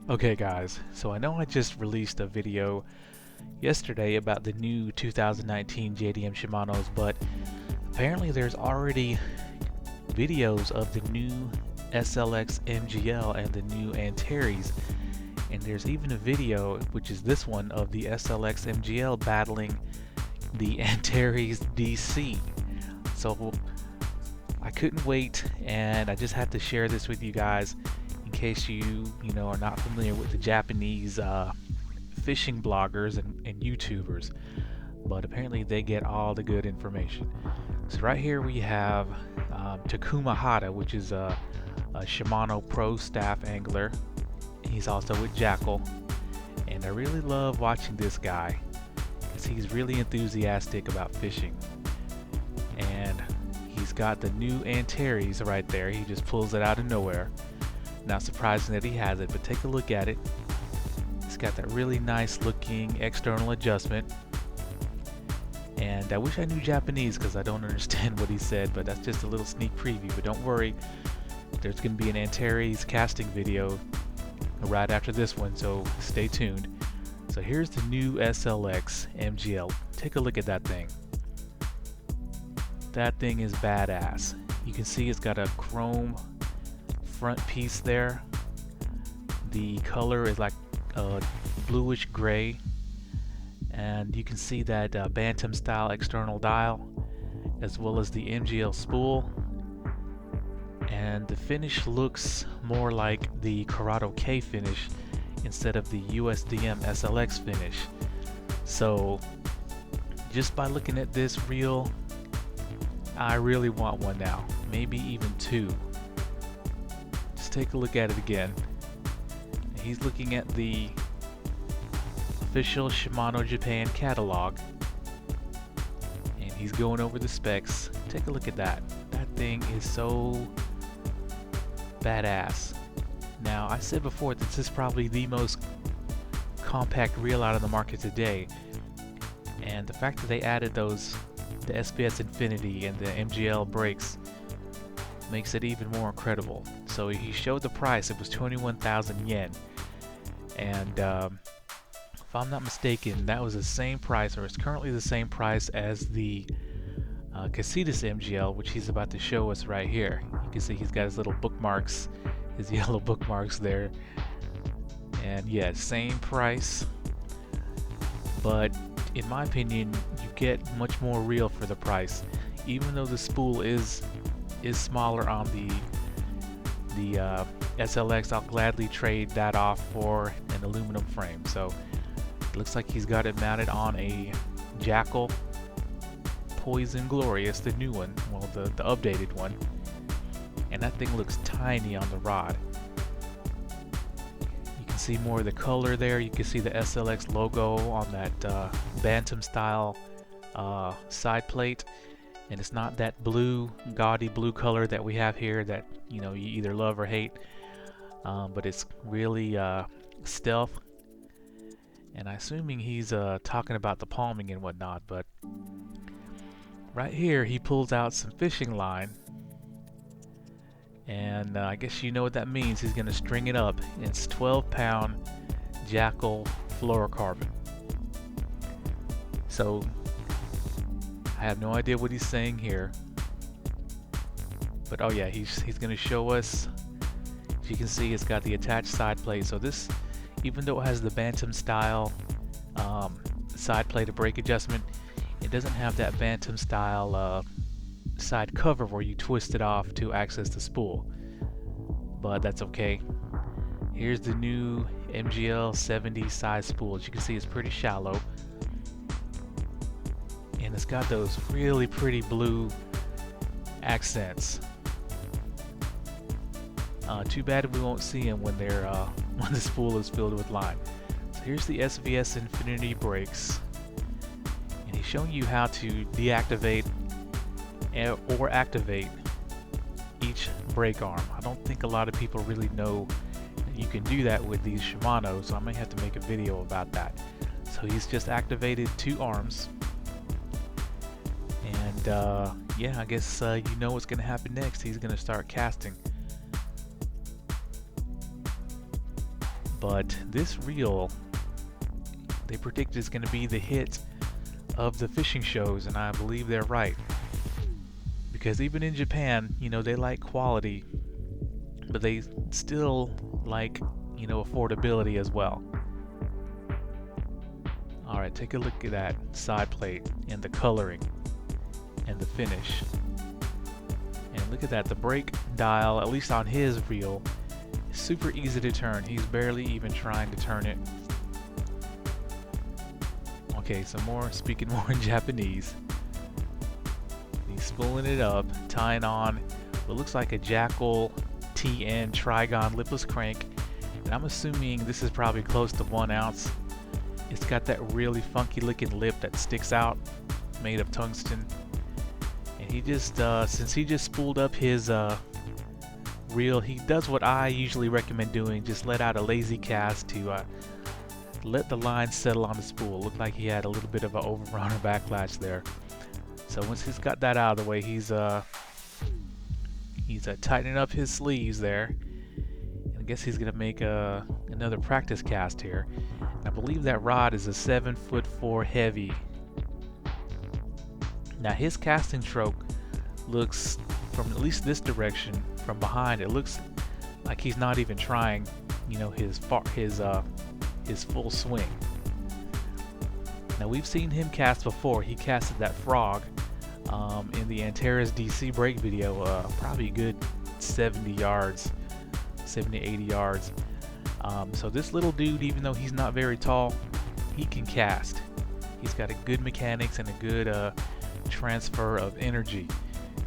Okay guys, so I know I just released a video yesterday about the new 2019 JDM Shimanos, but apparently there's already videos of the new SLX MGL and the new Antares, and there's even a video, which is this one, of the SLX MGL battling the Antares DC. So I couldn't wait, and I just had to share this with you guys in case you are not familiar with the Japanese fishing bloggers and YouTubers, but apparently they get all the good information. So right here we have Takuma Hata, which is a Shimano Pro staff angler. He's also with JACKALL, and I really love watching this guy because he's really enthusiastic about fishing. And he's got the new Antares right there. He just pulls it out of nowhere. Not surprising that he has it, but take a look at it. It's got that really nice looking external adjustment. And I wish I knew Japanese because I don't understand what he said, but that's just a little sneak preview. But don't worry, there's going to be an Antares casting video right after this one, so stay tuned. So here's the new SLX MGL. Take a look at that thing. That thing is badass. You can see it's got a chrome front piece there. The color is like bluish gray, and you can see that Bantam style external dial, as well as the MGL spool. And the finish looks more like the CURADO K finish instead of the USDM SLX finish. So just by looking at this reel, I really want one now, maybe even two. Just take a look at it again. He's looking at the official Shimano Japan catalog, and he's going over the specs. Take a look at that. That thing is so badass. Now, I said before that this is probably the most compact reel out of the market today, and the fact that they added the SPS Infinity and the MGL brakes makes it even more incredible. So he showed the price. It was 21,000 yen, and if I'm not mistaken, that was the same price, or it's currently the same price as the CASITAS MGL, which he's about to show us right here. You can see he's got his little bookmarks, his yellow bookmarks there, and yeah, same price, but in my opinion you get much more reel for the price. Even though the spool is smaller on the SLX, I'll gladly trade that off for an aluminum frame. So it looks like he's got it mounted on a JACKALL Poison Glorious, the new one, well, the updated one, and that thing looks tiny on the rod. You can see more of the color there. You can see the SLX logo on that Bantam style side plate, and it's not that blue, gaudy blue color that we have here that you either love or hate, but it's really stealth. And I'm assuming he's talking about the palming and whatnot, but right here he pulls out some fishing line, and I guess you know what that means. He's gonna string it up. It's 12-pound JACKALL fluorocarbon. So I have no idea what he's saying here, but oh yeah, he's gonna show us. As you can see, it's got the attached side plate. So this, even though it has the Bantam style side plate of brake adjustment, it doesn't have that Bantam style side cover where you twist it off to access the spool, but that's okay. Here's the new MGL 70 size spool. As you can see, it's pretty shallow, and it's got those really pretty blue accents. Too bad we won't see them when they're when the spool is filled with line. So here's the SPS Infinity brakes, and he's showing you how to deactivate or activate each brake arm. I don't think a lot of people really know that you can do that with these Shimano, so I might have to make a video about that. So he's just activated two arms, and yeah, I guess you know what's gonna happen next. He's gonna start casting. But this reel, they predict is going to be the hit of the fishing shows, and I believe they're right. Because even in Japan, you know, they like quality, but they still like, you know, affordability as well. Alright, take a look at that side plate and the coloring and the finish. And look at that, the brake dial, at least on his reel, is super easy to turn. He's barely even trying to turn it. Okay, some more, speaking more in Japanese. He's spooling it up, tying on what looks like a JACKALL TN Trigon lipless crank. And I'm assuming this is probably close to 1 ounce. It's got that really funky looking lip that sticks out, made of tungsten. And he just, since he just spooled up his reel, he does what I usually recommend doing, just let out a lazy cast to let the line settle on the spool. Looked like he had a little bit of an overrun or backlash there. So once he's got that out of the way, he's tightening up his sleeves there. And I guess he's gonna make another practice cast here. And I believe that rod is a 7'4" heavy. Now his casting stroke looks, from at least this direction, from behind, it looks like he's not even trying, you know, his full swing. Now we've seen him cast before. He casted that frog in the Antares DC break video, probably a good 70 yards, 70, 80 yards. So this little dude, even though he's not very tall, he can cast. He's got a good mechanics and a good transfer of energy.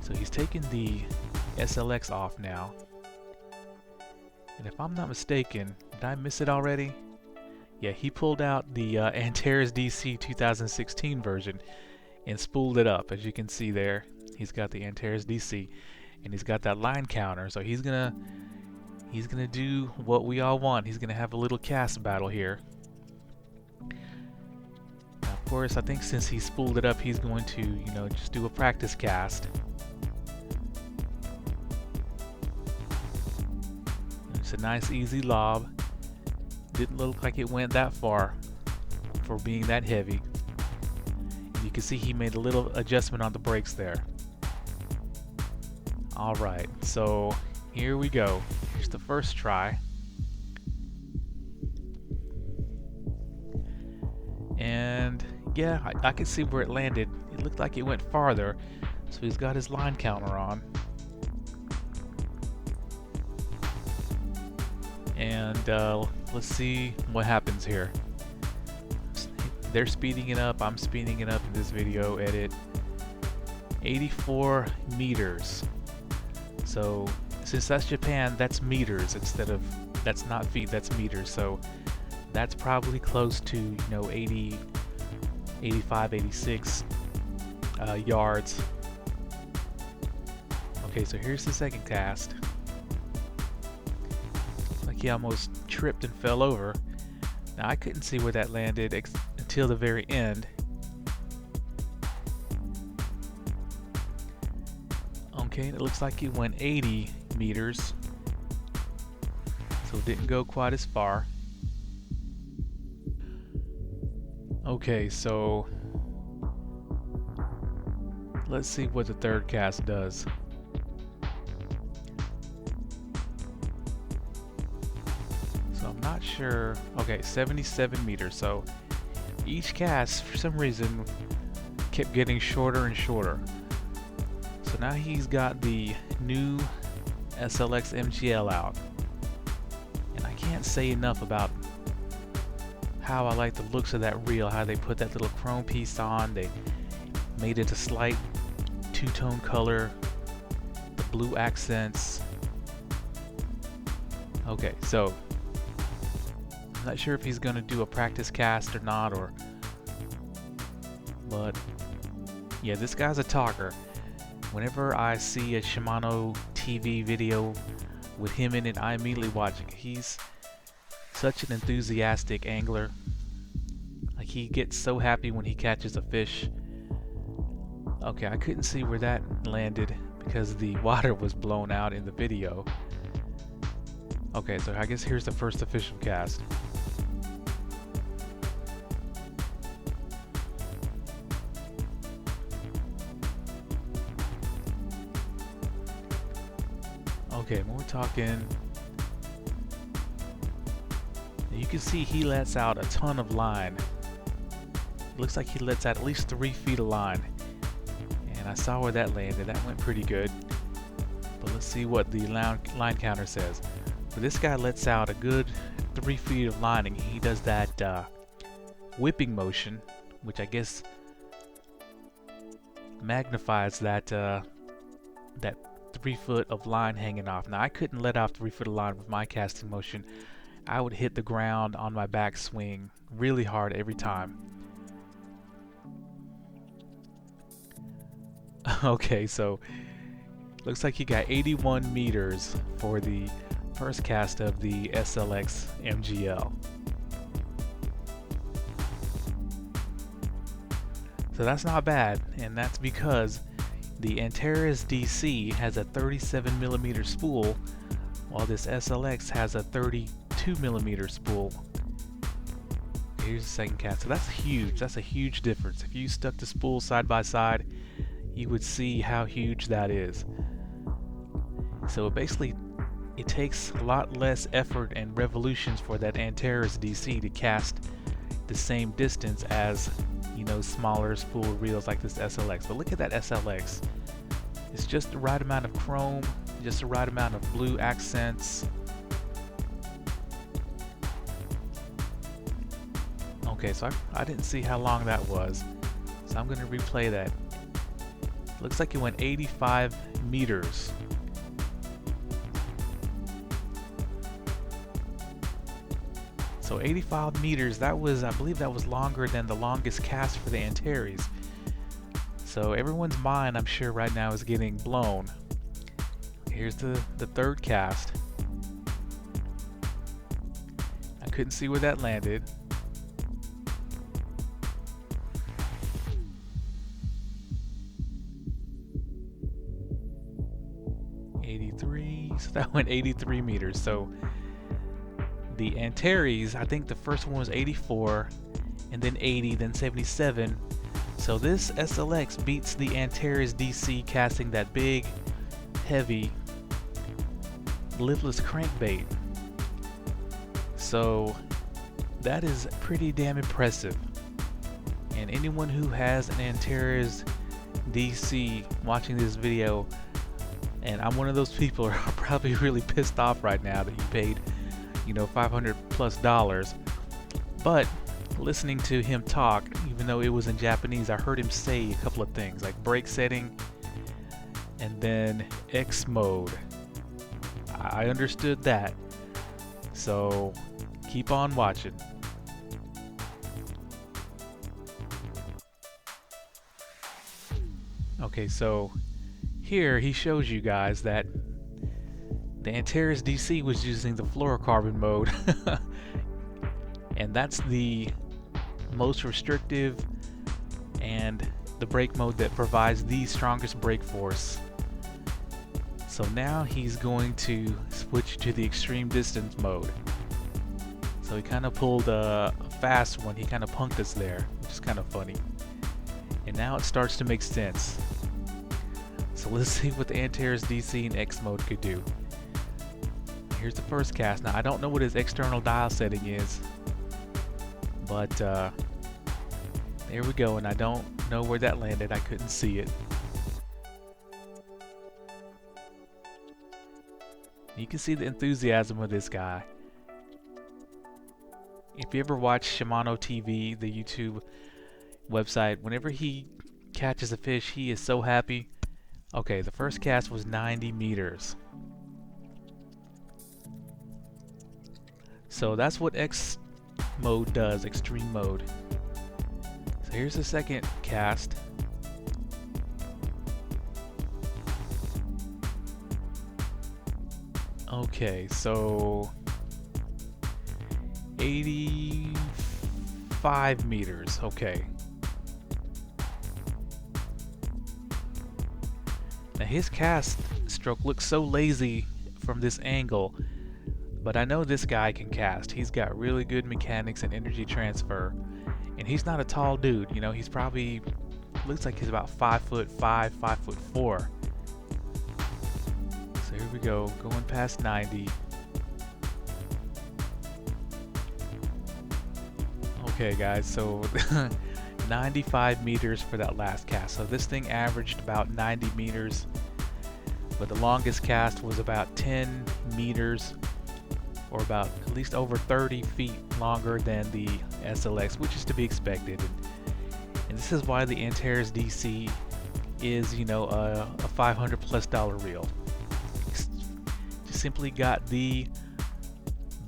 So he's taking the SLX off now. And if I'm not mistaken, did I miss it already? Yeah, he pulled out the Antares DC 2016 version and spooled it up. As you can see there, he's got the Antares DC and he's got that line counter. So he's gonna do what we all want. He's gonna have a little cast battle here. Now, of course, I think since he spooled it up, he's going to, you know, just do a practice cast. It's a nice easy lob. Didn't look like it went that far for being that heavy. You can see he made a little adjustment on the brakes there. Alright, so here we go. Here's the first try. And yeah, I can see where it landed. It looked like it went farther, so he's got his line counter on. And let's see what happens here. They're speeding it up, I'm speeding it up in this video edit. 84 meters. So since that's Japan, that's meters instead of, that's not feet, that's meters. So that's probably close to, you know, 80, 85, 86 yards. Okay, so here's the second cast. Like he almost tripped and fell over. Now I couldn't see where that landed until the very end. Okay, it looks like it went 80 meters, so it didn't go quite as far. Okay, so let's see what the third cast does. So I'm not sure. Okay, 77 meters. So each cast, for some reason, kept getting shorter and shorter. So now he's got the new SLX MGL out. And I can't say enough about how I like the looks of that reel, how they put that little chrome piece on. They made it a slight two-tone color, the blue accents. Okay, so I'm not sure if he's gonna do a practice cast or not, but yeah, this guy's a talker. Whenever I see a Shimano TV video with him in it, I immediately watch it. He's such an enthusiastic angler. Like, he gets so happy when he catches a fish. Okay, I couldn't see where that landed because the water was blown out in the video. Okay, so I guess here's the first official cast. Okay, when we're talking, you can see he lets out a ton of line. Looks like he lets out at least 3 feet of line. And I saw where that landed. That went pretty good. But let's see what the line counter says. But this guy lets out a good 3 feet of lining. He does that whipping motion, which I guess magnifies that that 3 foot of line hanging off. Now I couldn't let off 3 foot of line with my casting motion. I would hit the ground on my back swing really hard every time. Okay, so looks like he got 81 meters for the first cast of the SLX MGL. So that's not bad, and that's because the Antares DC has a 37mm spool, while this SLX has a 32mm spool. Here's the second cast. So that's huge. That's a huge difference. If you stuck the spool side by side, you would see how huge that is. So basically, it takes a lot less effort and revolutions for that Antares DC to cast the same distance as, you know, smaller spool reels like this SLX. But look at that SLX. It's just the right amount of chrome, just the right amount of blue accents. Okay, so I didn't see how long that was, so I'm going to replay that. Looks like it went 85 meters. So 85 meters, that was, I believe that was longer than the longest cast for the Antares. So everyone's mind, I'm sure right now, is getting blown. Here's the third cast. I couldn't see where that landed. So that went 83 meters. So the Antares, I think the first one was 84, and then 80, then 77. So this SLX beats the Antares DC casting that big, heavy, lipless crankbait. So that is pretty damn impressive. And anyone who has an Antares DC watching this video, and I'm one of those people who are probably really pissed off right now that you paid, you know, $500+. But listening to him talk, even though it was in Japanese, I heard him say a couple of things like brake setting and then X mode. I understood that. So keep on watching. Okay, so here he shows you guys that the Antares DC was using the fluorocarbon mode and that's the most restrictive and the brake mode that provides the strongest brake force. So now he's going to switch to the extreme distance mode. So he kind of pulled a fast one. He kind of punked us there, which is kind of funny. And now it starts to make sense. So let's see what the Antares DC in X mode could do. Here's the first cast. Now I don't know what his external dial setting is, but there we go, and I don't know where that landed. I couldn't see it. You can see the enthusiasm of this guy. If you ever watch Shimano TV, the YouTube website, whenever he catches a fish, he is so happy. Okay, the first cast was 90 meters. So that's what X mode does, extreme mode. So here's the second cast. Okay, so 85 meters. Okay. Now his cast stroke looks so lazy from this angle, but I know this guy can cast. He's got really good mechanics and energy transfer, and he's not a tall dude. You know, he's probably, looks like he's about 5'5", 5'4". So here we go, going past 90. Okay guys, so 95 meters for that last cast. So this thing averaged about 90 meters, but the longest cast was about 10 meters, or about at least over 30 feet longer than the SLX, which is to be expected. And this is why the Antares DC is, you know, a $500+ reel. Just simply got the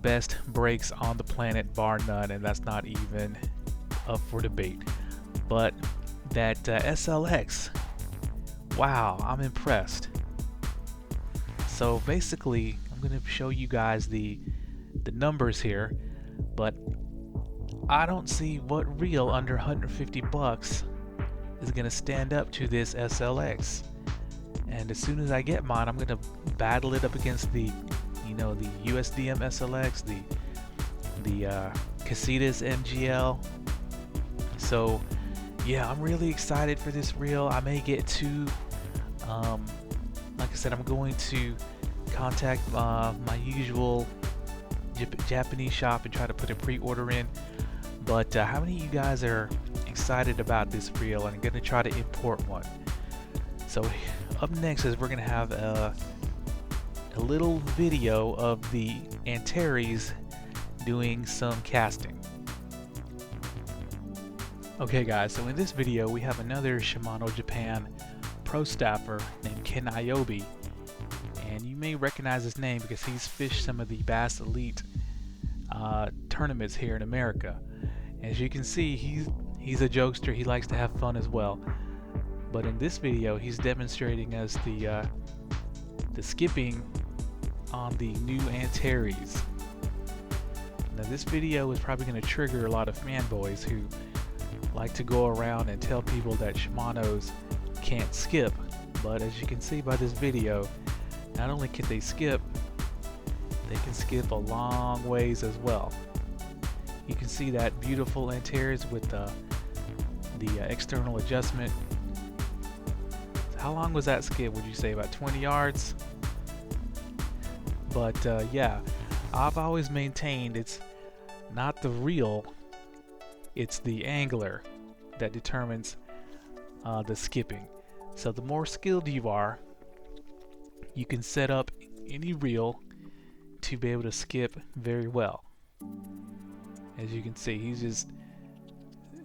best brakes on the planet, bar none, and that's not even up for debate. But that SLX, wow, I'm impressed. So basically, I'm going to show you guys the numbers here, but I don't see what reel under $150 is going to stand up to this SLX. And as soon as I get mine, I'm going to battle it up against the, you know, the USDM SLX, the CASITAS MGL. So yeah, I'm really excited for this reel. I may get two. Like I said, I'm going to contact my usual Japanese shop and try to put a pre-order in. But how many of you guys are excited about this reel and going to try to import one? So up next is we're going to have a little video of the Antares doing some casting. Okay guys, so in this video we have another Shimano Japan pro staffer named Ken Iobi, and you may recognize his name because he's fished some of the Bass Elite tournaments here in America. As you can see, he's a jokester. He likes to have fun as well. But in this video, he's demonstrating us the skipping on the new Antares. Now this video is probably going to trigger a lot of fanboys who like to go around and tell people that Shimanos can't skip. But as you can see by this video, not only can they skip, they can skip a long ways as well. You can see that beautiful Antares with the external adjustment. So how long was that skip? Would you say about 20 yards? But yeah, I've always maintained it's not the reel, it's the angler that determines the skipping. So the more skilled you are, you can set up any reel to be able to skip very well. As you can see, he's just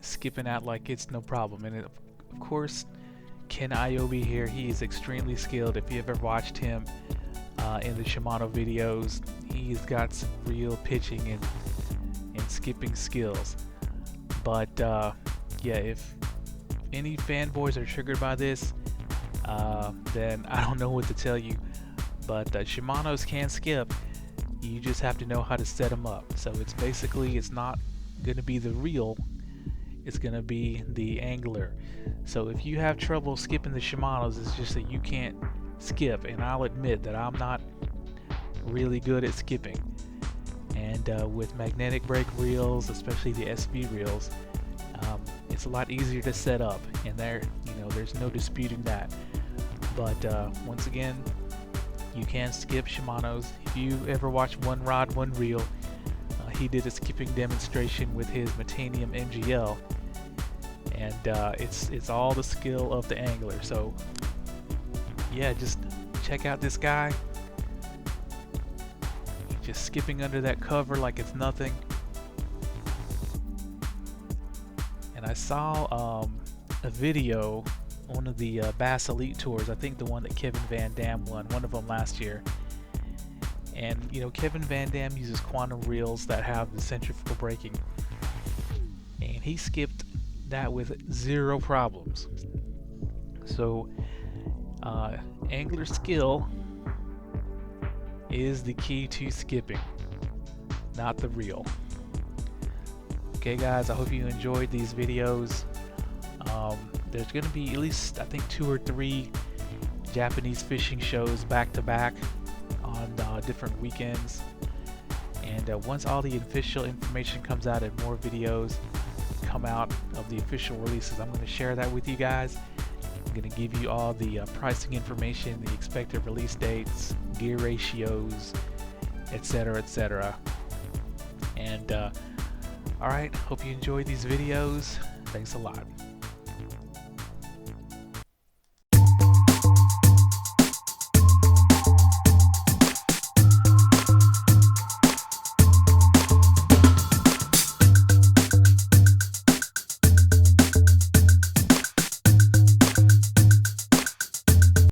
skipping out like it's no problem. And of course, Ken Iobi here, he is extremely skilled. If you ever watched him in the Shimano videos, he's got some real pitching and skipping skills. But yeah, if any fanboys are triggered by this, then I don't know what to tell you. But Shimanos can skip. You just have to know how to set them up. So it's basically, it's not going to be the reel, it's going to be the angler. So if you have trouble skipping the Shimanos, it's just that you can't skip. And I'll admit that I'm not really good at skipping. And with magnetic brake reels, especially the SB reels, it's a lot easier to set up. And there's no disputing that. But once again, you can skip Shimanos. If you ever watch One Rod, One Reel, he did a skipping demonstration with his METANIUM MGL, and it's all the skill of the angler. So yeah, just check out this guy. He's just skipping under that cover like it's nothing. And I saw a video, one of the Bass Elite Tours, I think the one that Kevin Van Dam won, one of them last year. And you know, Kevin Van Dam uses quantum reels that have the centrifugal braking, and he skipped that with zero problems. So angler skill is the key to skipping, not the reel. Okay guys, I hope you enjoyed these videos. There's going to be at least, I think, 2 or 3 Japanese fishing shows back to back on different weekends. And once all the official information comes out and more videos come out of the official releases, I'm going to share that with you guys. I'm going to give you all the pricing information, the expected release dates, gear ratios, etc., etc. And alright, hope you enjoyed these videos. Thanks a lot.